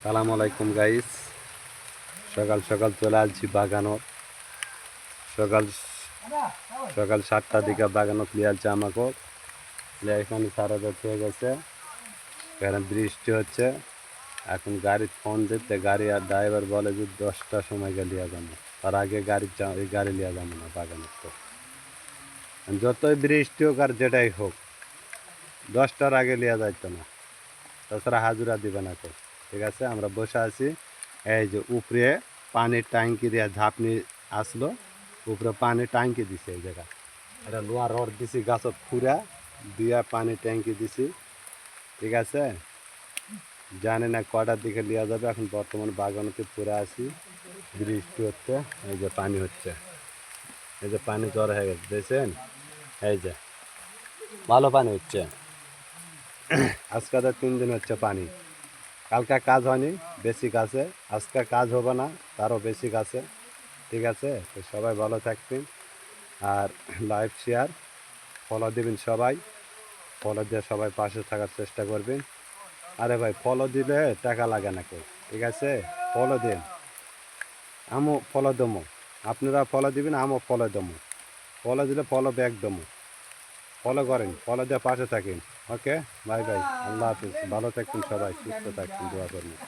সালামু আলাইকুম গাইস। সকাল সকাল চলে আসছি বাগানত। সকাল সকাল 7টার দিকে বাগানত নিয়ে আসছে আমাকে। এখানে সারা রাত হয়ে গেছে, এখানে বৃষ্টি হচ্ছে। এখন গাড়ি ফোন দিতে গাড়ি আর ড্রাইভার বলে যে 10টার সময় লিয়ে যাবো, তার আগে গাড়ি লিয়ে যাবো না বাগানত। তো যতই বৃষ্টি হোক আর যেটাই হোক 10টার আগে লিয়ে যাইতো না, তাছাড়া হাজুরা দিবে না। তো ঠিক আছে, আমরা বসে আছি। এই যে উপরে পানির ট্যাঙ্কি দিয়ে ঝাপনি আসলো, উপরে পানির ট্যাঙ্কি দিছে। এই জায়গা এটা লোহা রড দিছি গাছত খুঁড়া দিয়া পানি ট্যাঙ্কি দিছি। ঠিক আছে, জানি না কটার দিকে লিয়া যাবে। এখন বর্তমানে বাগানতে পুরে আছি, বৃষ্টি হচ্ছে, এই যে পানি হচ্ছে, এই যে পানি জড়ো হয়ে গেছে দেখছেন। এই যে ভালো পানি হচ্ছে, আজকে তো 3 দিন হচ্ছে পানি। কালকে কাজ হয়নি, বেশি গাছে, আজকে কাজ হবে না, তারও বেশি গাছে। ঠিক আছে, তো সবাই ভালো থাকবেন আর লাইভ শেয়ার ফলো দিবেন সবাই। ফলো দিয়ে সবাই পাশে থাকার চেষ্টা করবেন। আরে ভাই, ফলো দিলে টাকা লাগে না কেউ। ঠিক আছে, ফলো দিন, আমও ফলো দমো। আপনারা ফলো দিবেন, আমও ফলো দমো। ফলো দিলে ফলো ব্যাক দমো। ফলো করেন, ফলো দিয়ে পাশে থাকেন। ওকে, বাই বাই, আল্লাহ হাফিজ। ভালো থাকবেন সবাই, সুস্থ থাকবেন, দোয়া করবেন।